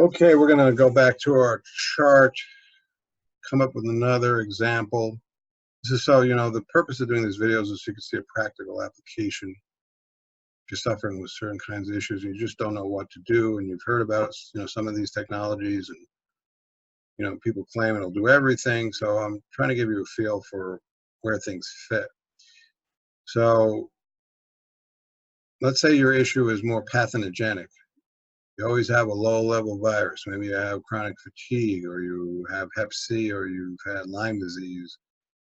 Okay, we're going to go back to our chart, come up with another example. This is so, the purpose of doing these videos is so you can see a practical application. If you're suffering with certain kinds of issues and you just don't know what to do, and you've heard about, some of these technologies, and, people claim it'll do everything. So I'm trying to give you a feel for where things fit. So let's say your issue is more pathogenic. You always have a low-level virus. Maybe you have chronic fatigue, or you have Hep C, or you've had Lyme disease,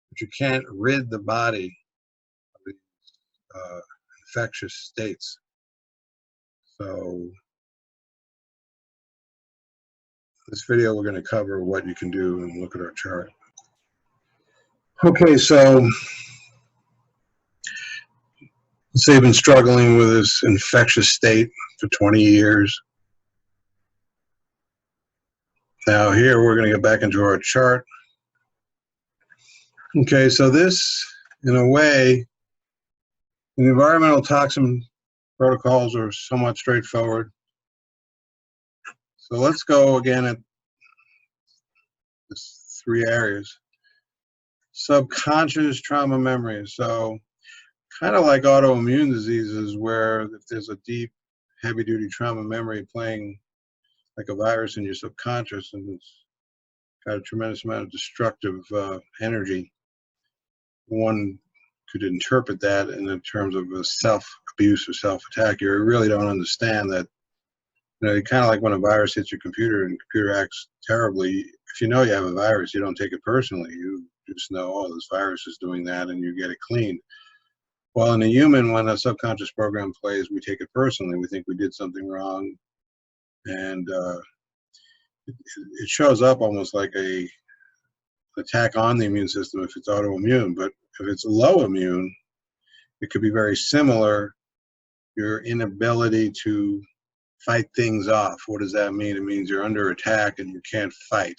but you can't rid the body of these infectious states. So this video, we're going to cover what you can do and look at our chart. Okay, so let's say you've been struggling with this infectious state for 20 years. Now here we're going to get back into our chart. Okay, so this, in a way, the environmental toxin protocols are somewhat straightforward. So let's go again at this 3 areas. Subconscious trauma memories. So kind of like autoimmune diseases, where if there's a deep, heavy-duty trauma memory playing like a virus in your subconscious, and it's got a tremendous amount of destructive energy, one could interpret that in terms of a self-abuse or self-attack. You really don't understand that. Kind of like when a virus hits your computer and the computer acts terribly. If you know you have a virus, you don't take it personally. You just know, oh, this virus is doing that, and you get it cleaned. Well, in a human, when a subconscious program plays, we take it personally. We think we did something wrong, and it shows up almost like a attack on the immune system if it's autoimmune. But if it's low immune, it could be very similar. Your inability to fight things off. What does that mean? It means you're under attack and you can't fight.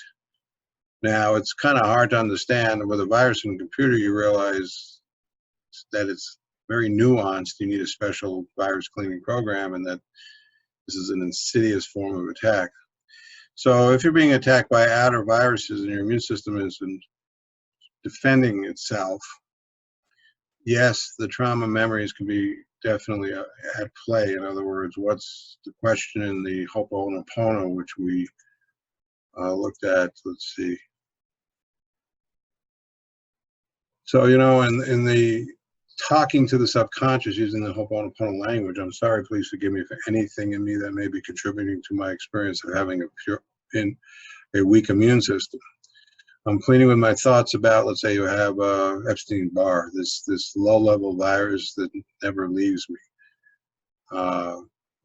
Now, it's kind of hard to understand. With a virus in the computer, you realize that it's very nuanced. You need a special virus cleaning program, and that this is an insidious form of attack. So if you're being attacked by outer viruses and your immune system is defending itself, yes, the trauma memories can be definitely at play. In other words, what's the question in the Ho'oponopono, which we looked at? Let's see. So, in the talking to the subconscious using the Ho'oponopono language, I'm sorry, please forgive me for anything in me that may be contributing to my experience of having a weak immune system. I'm cleaning with my thoughts about, let's say you have Epstein-Barr, this low-level virus that never leaves me,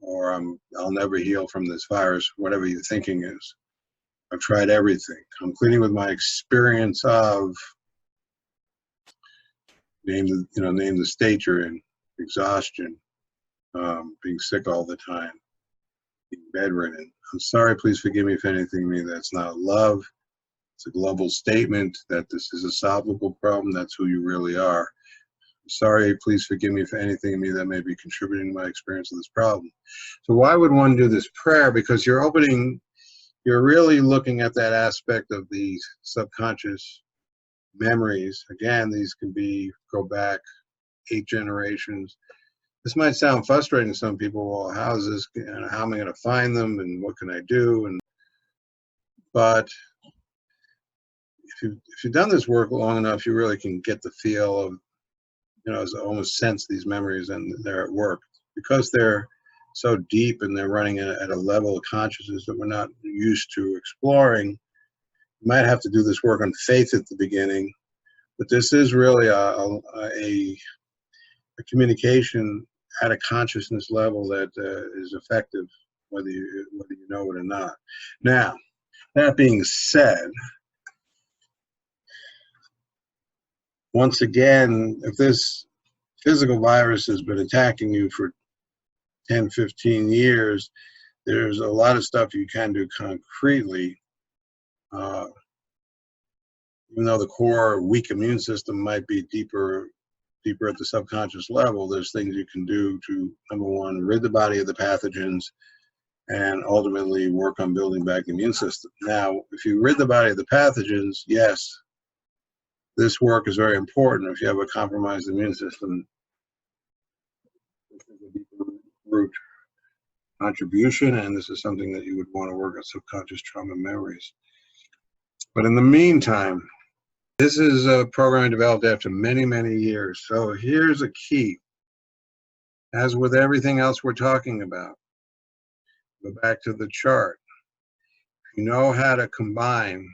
or I'll never heal from this virus, whatever your thinking is. I've tried everything. I'm cleaning with my experience of name the state you're in: exhaustion, being sick all the time, being bedridden. I'm sorry, please forgive me for anything in me that's not love. It's a global statement that this is a solvable problem. That's who you really are. I'm sorry, please forgive me for anything in me that may be contributing to my experience of this problem. So why would one do this prayer? Because you're really looking at that aspect of the subconscious memories. Again, these can go back 8 generations. This might sound frustrating to some people. Well, how am I going to find them, and what can I do? But if you've done this work long enough, you really can get the feel of, almost sense these memories, and they're at work. Because they're so deep and they're running at a level of consciousness that we're not used to exploring. You might have to do this work on faith at the beginning, but this is really a communication at a consciousness level that is effective, whether you know it or not. Now, that being said, once again, if this physical virus has been attacking you for 10, 15 years, there's a lot of stuff you can do concretely. Even though the core weak immune system might be deeper at the subconscious level, there's things you can do to, number one, rid the body of the pathogens, and ultimately work on building back the immune system. Now, if you rid the body of the pathogens, yes, this work is very important. If you have a compromised immune system, this is a deeper root contribution, and this is something that you would want to work on subconscious trauma memories. But in the meantime, this is a program developed after many, many years. So here's a key. As with everything else we're talking about, go back to the chart. You know how to combine.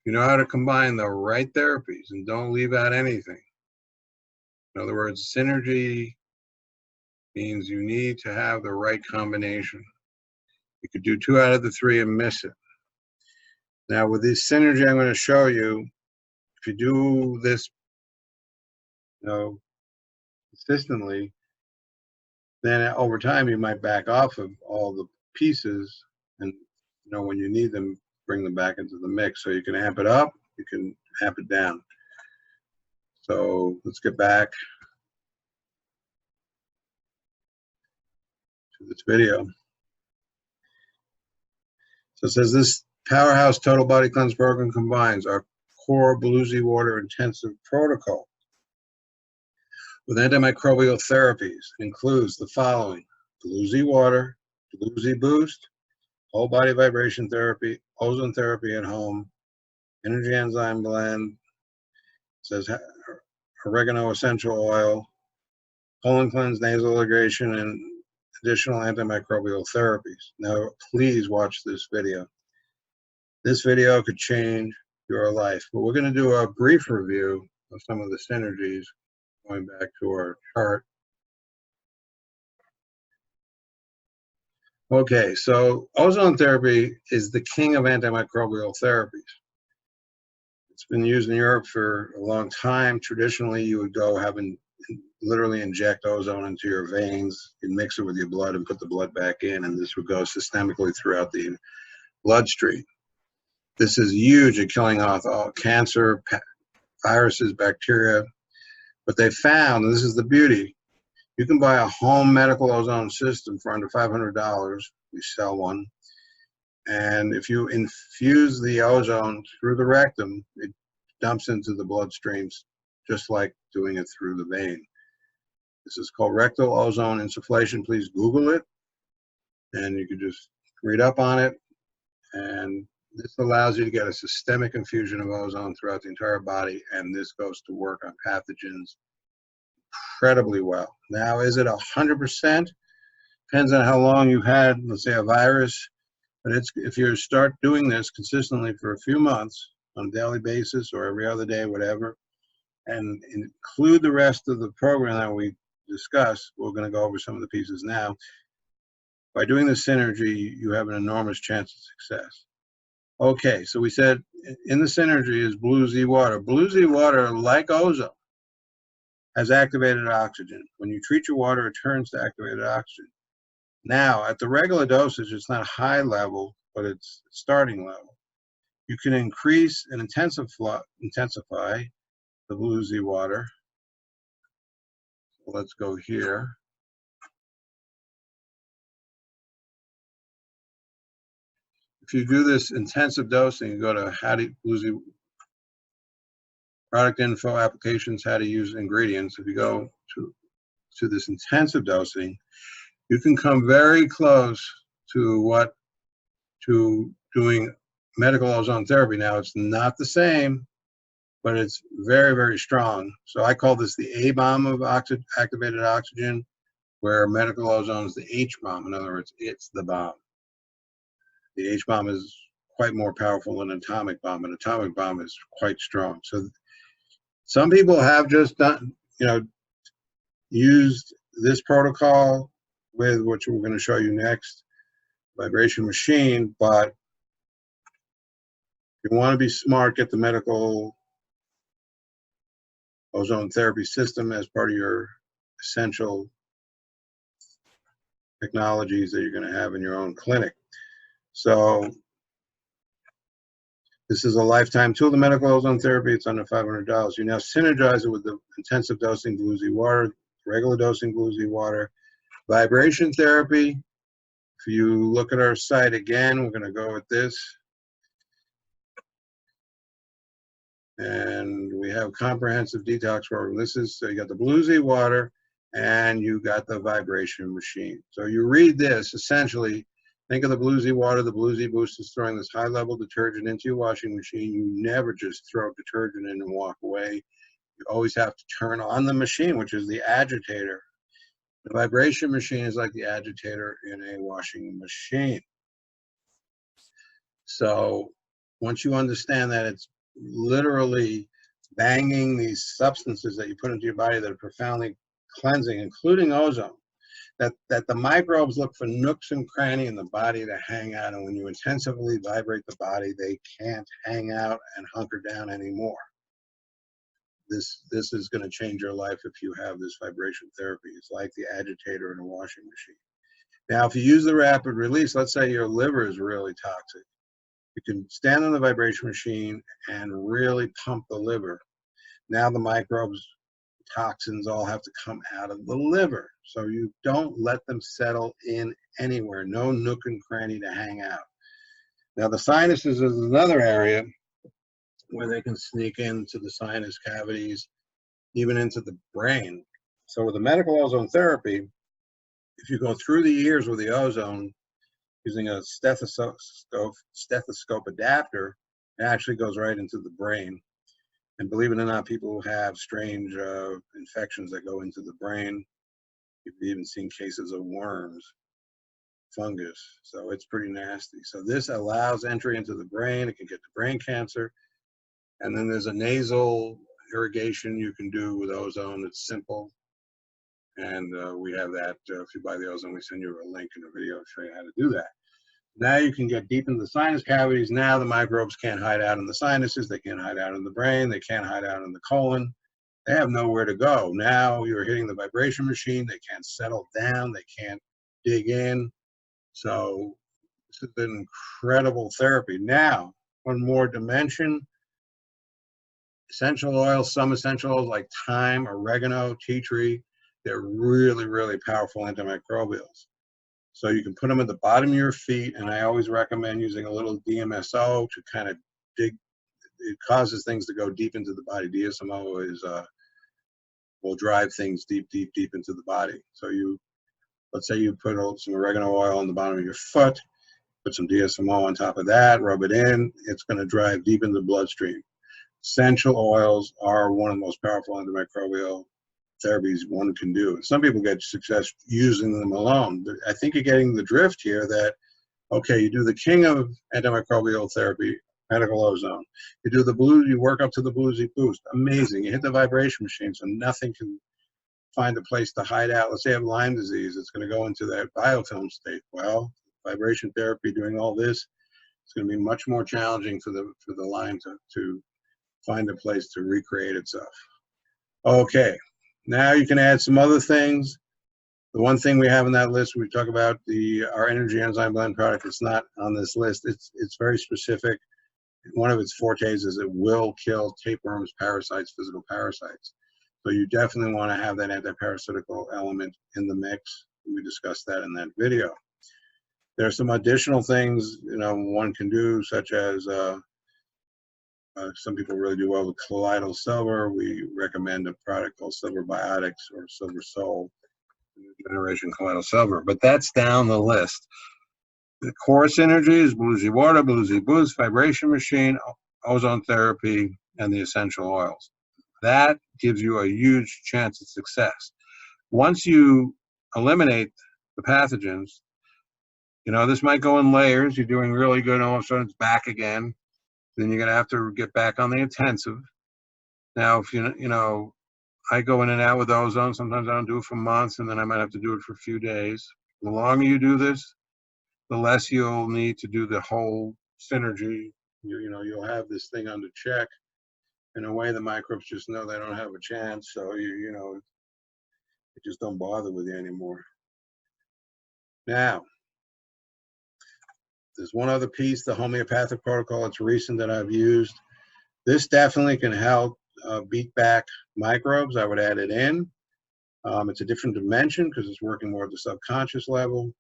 You know how to combine the right therapies and don't leave out anything. In other words, synergy means you need to have the right combination. You could do 2 out of the 3 and miss it. Now with this synergy I'm going to show you, if you do this, consistently, then over time you might back off of all the pieces, and when you need them, bring them back into the mix. So you can amp it up, you can amp it down. So let's get back to this video. So it says this Powerhouse Total Body Cleanse program combines our core Blue Z Water intensive protocol with antimicrobial therapies. It includes the following: Blue Z Water, Blue Z Boost, whole body vibration therapy, ozone therapy at home, energy enzyme blend. It says oregano essential oil, colon cleanse, nasal irrigation, and additional antimicrobial therapies. Now, please watch this video. This video could change your life. But we're going to do a brief review of some of the synergies, going back to our chart. Okay, so ozone therapy is the king of antimicrobial therapies. It's been used in Europe for a long time. Traditionally, you would go literally inject ozone into your veins and mix it with your blood and put the blood back in, and this would go systemically throughout the bloodstream. This is huge at killing off all cancer, viruses, bacteria. But they found, and this is the beauty, you can buy a home medical ozone system for under $500. We sell one. And if you infuse the ozone through the rectum, it dumps into the bloodstreams just like doing it through the vein. This is called rectal ozone insufflation. Please Google it, and you can just read up on it. And this allows you to get a systemic infusion of ozone throughout the entire body, and this goes to work on pathogens incredibly well. Now, is it 100%? Depends on how long you've had, let's say, a virus. But if you start doing this consistently for a few months on a daily basis or every other day, whatever, and include the rest of the program that we discussed, we're going to go over some of the pieces now. By doing this synergy, you have an enormous chance of success. Okay, so we said in the synergy is Blue Z Water. Blue Z Water, like ozone, has activated oxygen. When you treat your water, it turns to activated oxygen. Now, at the regular dosage, it's not high level, but it's starting level. You can increase and intensify the Blue Z Water. So let's go here. If you do this intensive dosing, you go to Blue Z product info, applications, how to use ingredients. If you go to this intensive dosing, you can come very close to doing medical ozone therapy. Now, it's not the same, but it's very, very strong. So I call this the A bomb of activated oxygen, where medical ozone is the H bomb. In other words, it's the bomb. The H bomb is quite more powerful than an atomic bomb. An atomic bomb is quite strong. So some people have just done, used this protocol with, which we're going to show you next, vibration machine. But if you want to be smart, get the medical ozone therapy system as part of your essential technologies that you're going to have in your own clinic. So this is a lifetime tool, the medical ozone therapy. It's under $500. You now synergize it with the intensive dosing Blue Z Water, regular dosing Blue Z Water, Vibration therapy, if you look at our site again, we're going to go with this. And we have comprehensive detox program. This is, so you got the bluesy water and you got the vibration machine. So you read this, essentially, think of the bluesy water. The bluesy boost is throwing this high level detergent into your washing machine. You never just throw detergent in and walk away. You always have to turn on the machine, which is the agitator. The vibration machine is like the agitator in a washing machine. So once you understand that it's literally banging these substances that you put into your body that are profoundly cleansing, including ozone, that the microbes look for nooks and crannies in the body to hang out, and when you intensively vibrate the body, they can't hang out and hunker down anymore. This is going to change your life if you have this vibration therapy. It's like the agitator in a washing machine. Now, if you use the rapid release, let's say your liver is really toxic. You can stand on the vibration machine and really pump the liver. Now the microbes, toxins all have to come out of the liver. So you don't let them settle in anywhere. No nook and cranny to hang out. Now the sinuses is another area where they can sneak into the sinus cavities, even into the brain. So with the medical ozone therapy, if you go through the ears with the ozone, using a stethoscope adapter, it actually goes right into the brain. And believe it or not, people who have strange infections that go into the brain. You've even seen cases of worms, fungus. So it's pretty nasty. So this allows entry into the brain. It can get to brain cancer. And then there's a nasal irrigation you can do with ozone. It's simple. And we have that. If you buy the ozone, we send you a link in the video to show you how to do that. Now you can get deep into the sinus cavities. Now the microbes can't hide out in the sinuses. They can't hide out in the brain. They can't hide out in the colon. They have nowhere to go. Now you're hitting the vibration machine. They can't settle down. They can't dig in. So this is an incredible therapy. Now, one more dimension. Essential oils, some essential oils like thyme, oregano, tea tree, they're really, really powerful antimicrobials. So you can put them at the bottom of your feet, and I always recommend using a little DMSO to kind of dig. It causes things to go deep into the body. DSMO is will drive things deep, deep, deep into the body. So let's say you put some oregano oil on the bottom of your foot, put some DSMO on top of that, rub it in. It's going to drive deep into the bloodstream. Essential oils are one of the most powerful antimicrobial therapies one can do. Some people get success using them alone. I think you're getting the drift here that, okay, you do the king of antimicrobial therapy, medical ozone. You do the blue, you work up to the bluesy boost. Amazing. You hit the vibration machine so nothing can find a place to hide out. Let's say you have Lyme disease. It's going to go into that biofilm state. Well, vibration therapy doing all this, it's going to be much more challenging for the Lyme to find a place to recreate itself. Okay. Now you can add some other things. The one thing we have in that list, we talk about our energy enzyme blend product. It's not on this list. It's very specific. One of its fortes is it will kill tapeworms, parasites, physical parasites. So you definitely want to have that antiparasitical element in the mix. We discussed that in that video. There are some additional things one can do, such as some people really do well with colloidal silver. We recommend a product called Silver Biotics or Silver Sol, new generation colloidal silver. But that's down the list. The core synergies: bluesy water, bluesy boost, vibration machine, ozone therapy, and the essential oils. That gives you a huge chance of success. Once you eliminate the pathogens, this might go in layers. You're doing really good, and all of a sudden it's back again. Then you're going to have to get back on the intensive. Now, if I go in and out with ozone. Sometimes I don't do it for months, and then I might have to do it for a few days. The longer you do this, the less you'll need to do the whole synergy. You'll have this thing under check. In a way, the microbes just know they don't have a chance, so they just don't bother with you anymore. Now, there's one other piece, the Homeopathic Protocol. It's recent that I've used. This definitely can help beat back microbes. I would add it in. It's a different dimension because it's working more at the subconscious level.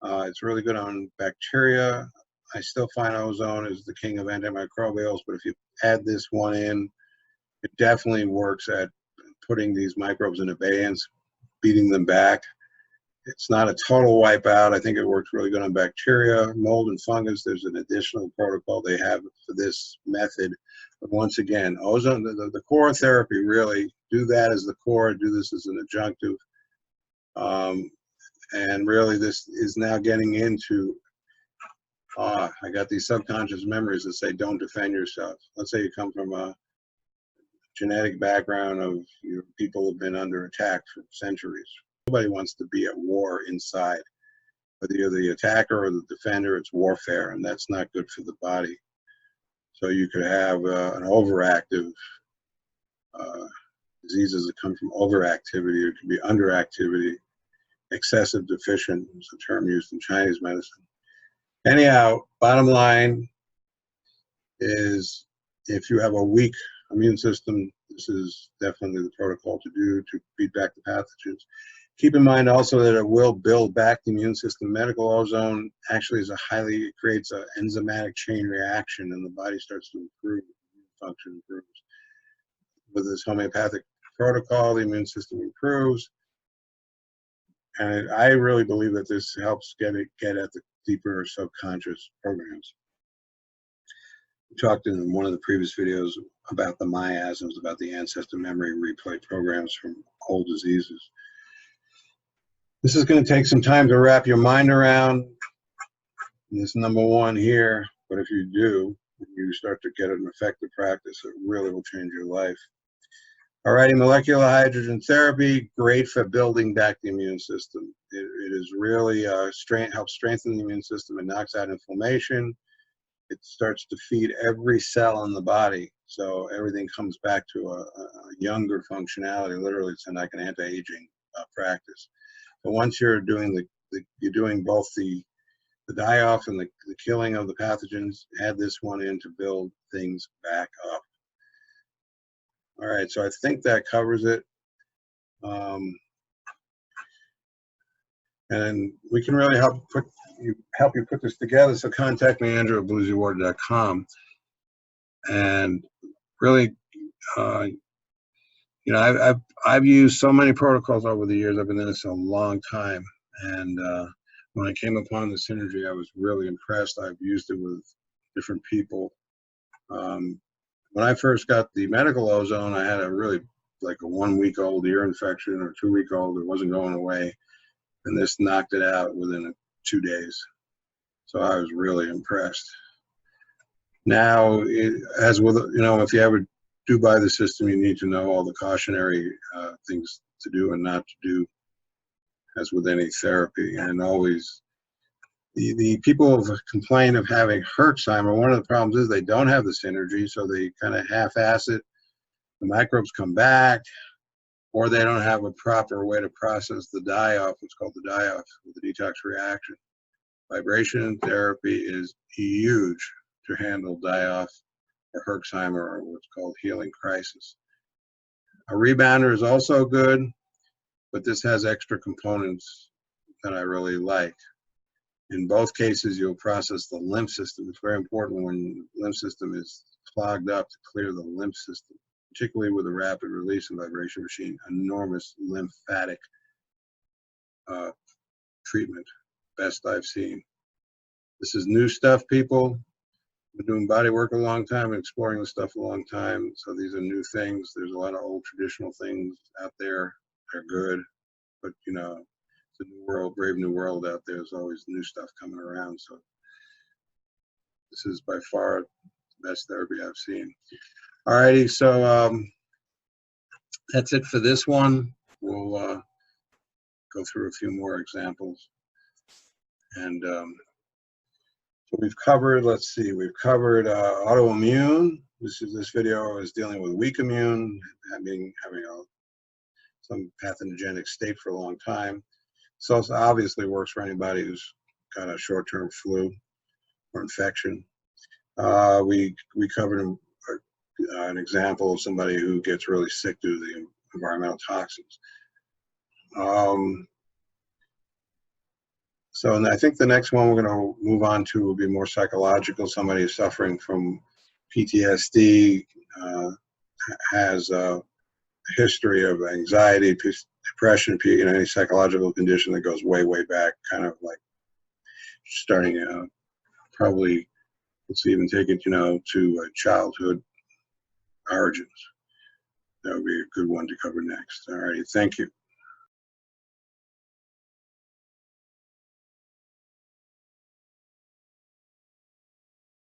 It's really good on bacteria. I still find ozone is the king of antimicrobials, but if you add this one in, it definitely works at putting these microbes in abeyance, beating them back. It's not a total wipeout. I think it works really good on bacteria, mold, and fungus. There's an additional protocol they have for this method. But once again, ozone, the core therapy, really, do that as the core, do this as an adjunctive. And really, this is now getting into, I got these subconscious memories that say, don't defend yourself. Let's say you come from a genetic background of people have been under attack for centuries. Nobody wants to be at war inside. Whether you're the attacker or the defender, it's warfare, and that's not good for the body. So you could have an overactive diseases that come from overactivity, or it could be underactivity. Excessive deficient is a term used in Chinese medicine. Anyhow, bottom line is if you have a weak immune system, this is definitely the protocol to do to beat back the pathogens. Keep in mind also that it will build back the immune system. Medical ozone actually is it creates an enzymatic chain reaction, and the body starts to improve, function improves. With this homeopathic protocol, the immune system improves. And I really believe that this helps get at the deeper subconscious programs. We talked in one of the previous videos about the miasms, about the ancestor memory replay programs from old diseases. This is going to take some time to wrap your mind around this number one here, but if you do, you start to get an effective practice, it really will change your life. Alrighty, molecular hydrogen therapy, great for building back the immune system. It is really helps strengthen the immune system. It knocks out inflammation. It starts to feed every cell in the body, so everything comes back to a younger functionality. Literally, it's like an anti-aging practice. But once you're doing you're doing both the die-off and the killing of the pathogens, add this one in to build things back up. All right, so I think that covers it. And we can really help you put this together. So contact me, Andrew at bluesywater.com. And really, I've used so many protocols over the years. I've been in this a long time, and when I came upon the synergy, I was really impressed. I've used it with different people. When I first got the medical ozone, I had a 1-week-old ear infection or 2-week-old. It wasn't going away, and this knocked it out within 2 days. So I was really impressed. Now, as with, if you ever do buy the system, you need to know all the cautionary things to do and not to do, as with any therapy. And always, the people who complain of having Herxheimer, one of the problems is they don't have the synergy, so they kind of half-ass it. The microbes come back, or they don't have a proper way to process the die-off, what's called the die-off, with the detox reaction. Vibration therapy is huge to handle die-off or Herxheimer, or what's called healing crisis. A rebounder is also good, but this has extra components that I really like. In both cases, you'll process the lymph system. It's very important when the lymph system is clogged up to clear the lymph system, particularly with a rapid release and vibration machine. Enormous lymphatic treatment, best I've seen. This is new stuff, people. I've been doing body work a long time, exploring this stuff a long time, so these are new things. There's a lot of old traditional things out there. They're good, but it's a new world, brave new world out there. There's always new stuff coming around, so this is by far the best therapy I've seen. Alrighty, so that's it for this one. We'll go through a few more examples. And so we've covered, let's see, we've covered autoimmune. This video is dealing with weak immune, having some pathogenic state for a long time. So it obviously works for anybody who's got a short-term flu or infection. We covered an example of somebody who gets really sick due to the environmental toxins. So I think the next one we're going to move on to will be more psychological. Somebody who's suffering from PTSD, has a history of anxiety, depression, any psychological condition that goes way, way back, kind of like starting probably, let's even take it, to childhood origins. That would be a good one to cover next. All righty, thank you.